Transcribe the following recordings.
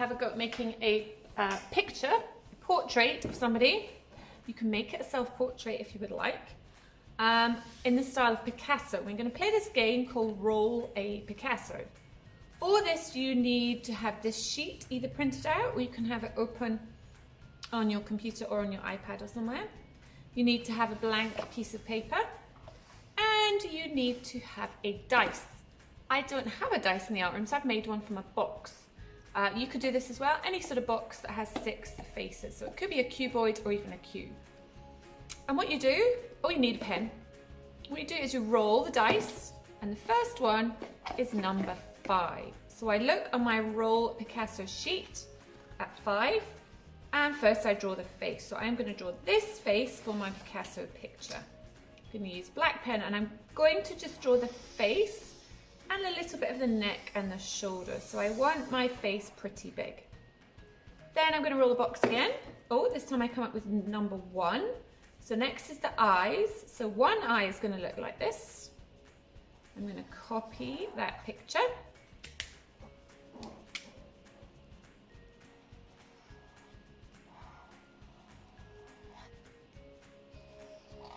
have a go at making a picture, a portrait of somebody. You can make it a self-portrait if you would like, in the style of Picasso. We're going to play this game called Roll a Picasso. For this, you need to have this sheet either printed out, or you can have it open on your computer or on your iPad or somewhere. You need to have a blank piece of paper, and you need to have a dice. I don't have a dice in the art room, so I've made one from a box. You could do this as well, any sort of box that has 6 faces. So it could be a cuboid or even a cube. And what you do, you need a pen. What you do is you roll the dice, and the first one is number 5. So I look on my Roll Picasso sheet at 5, and first I draw the face. So I'm going to draw this face for my Picasso picture. I'm going to use black pen, and I'm going to just draw the face and a little bit of the neck and the shoulders. So I want my face pretty big. Then I'm going to roll the box again. Oh, this time I come up with number 1. So next is the eyes. So one eye is going to look like this. I'm going to copy that picture.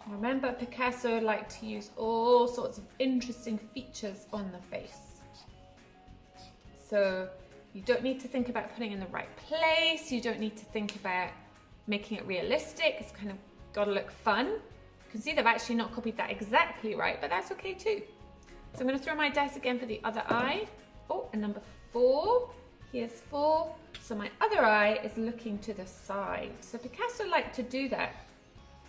Remember, Picasso liked to use all sorts of interesting features on the face. So you don't need to think about putting it in the right place. You don't need to think about making it realistic. It's kind of got to look fun. You can see they've actually not copied that exactly right, but that's okay too. So I'm going to throw my dice again for the other eye. Oh, and number 4. Here's 4. So my other eye is looking to the side. So Picasso liked to do that.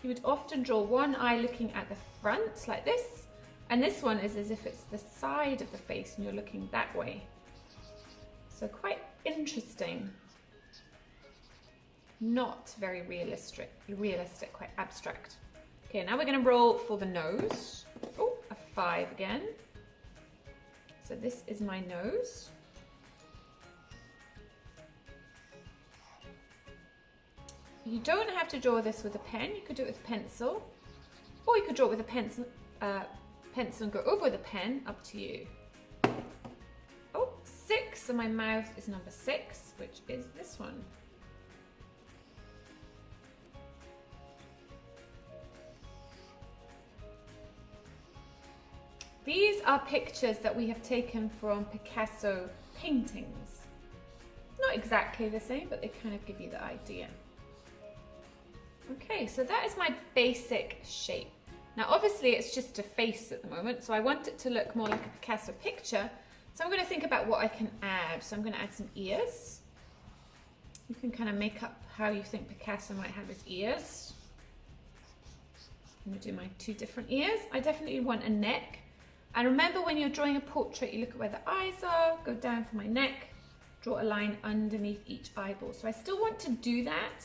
He would often draw one eye looking at the front like this, and this one is as if it's the side of the face and you're looking that way. So quite interesting. Not very realistic, quite abstract. Okay, now we're going to roll for the nose. Oh, a 5 again. So this is my nose. You don't have to draw this with a pen. You could do it with a pencil, or you could draw it with a pencil and go over with a pen, up to you. Oh, 6, so my mouth is number 6, which is this one. These are pictures that we have taken from Picasso paintings. Not exactly the same, but they kind of give you the idea. Okay, so that is my basic shape. Now obviously it's just a face at the moment, so I want it to look more like a Picasso picture. So I'm going to think about what I can add. So I'm going to add some ears. You can kind of make up how you think Picasso might have his ears. I'm going to do my 2 different ears. I definitely want a neck. And remember, when you're drawing a portrait, you look at where the eyes are, go down for my neck, draw a line underneath each eyeball. So I still want to do that,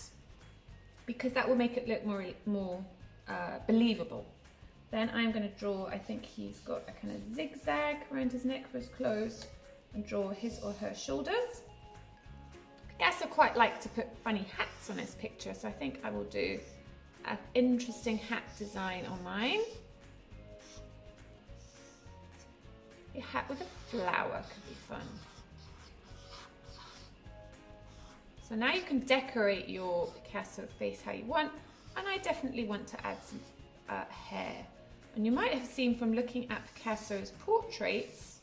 because that will make it look more believable. Then I'm going to draw, I think he's got a kind of zigzag around his neck for his clothes, and draw his or her shoulders. Picasso quite liked to put funny hats on his picture, so I think I will do an interesting hat design on mine. A hat with a flower could be fun. So now you can decorate your Picasso face how you want, and I definitely want to add some hair. And you might have seen from looking at Picasso's portraits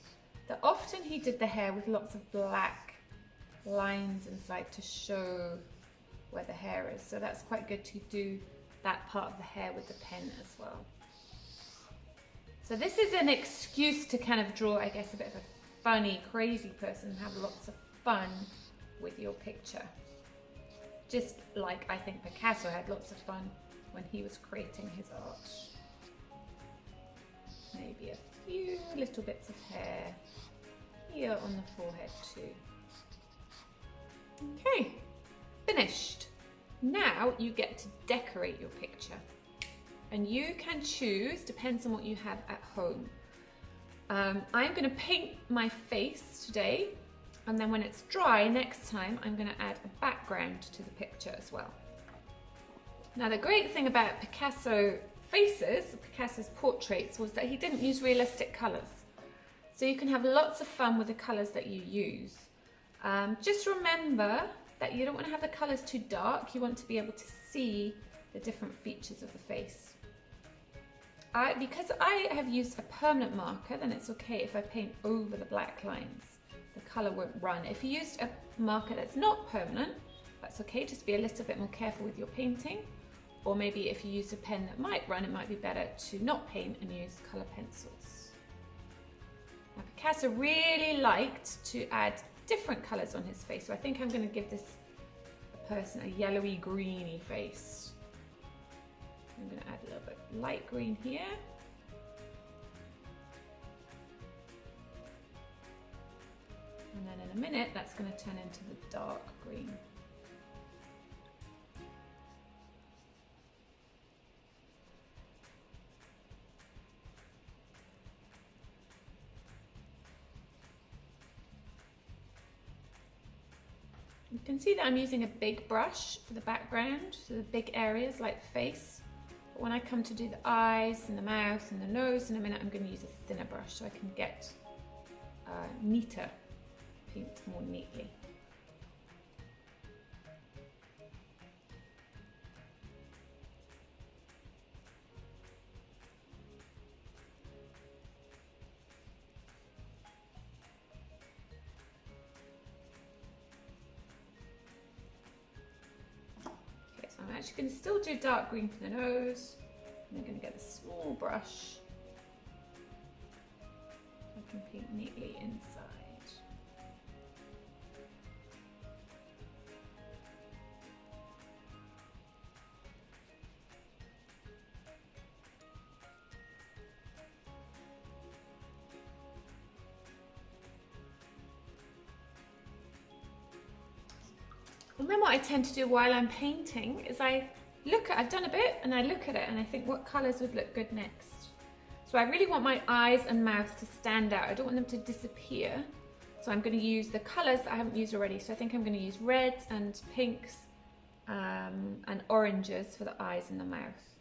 that often he did the hair with lots of black lines inside to show where the hair is. So that's quite good to do that part of the hair with the pen as well. So this is an excuse to kind of draw, I guess, a bit of a funny, crazy person and have lots of fun with your picture. Just like I think Picasso had lots of fun when he was creating his art. Maybe a few little bits of hair here on the forehead too. Okay, finished. Now you get to decorate your picture. And you can choose, depends on what you have at home. I'm going to paint my face today, and then when it's dry next time, I'm going to add a background to the picture as well. Now the great thing about Picasso faces, Picasso's portraits, was that he didn't use realistic colours. So you can have lots of fun with the colours that you use. Just remember that you don't want to have the colours too dark. You want to be able to see the different features of the face. Because I have used a permanent marker, then it's okay if I paint over the black lines. The colour won't run. If you used a marker that's not permanent, that's okay. Just be a little bit more careful with your painting. Or maybe if you use a pen that might run, it might be better to not paint and use colour pencils. Now, Picasso really liked to add different colours on his face, so I think I'm going to give this person a yellowy greeny face. I'm going to add a little bit of light green here. And then in a minute that's going to turn into the dark green. You can see that I'm using a big brush for the background, so the big areas like the face. But when I come to do the eyes and the mouth and the nose in a minute, I'm going to use a thinner brush so I can get neater, paint more neatly. I'm actually going to still do dark green for the nose. I'm going to get a small brush so I can paint neatly inside. And then what I tend to do while I'm painting is I've done a bit and I look at it and I think what colours would look good next. So I really want my eyes and mouth to stand out. I don't want them to disappear. So I'm going to use the colours that I haven't used already. So I think I'm going to use reds and pinks and oranges for the eyes and the mouth.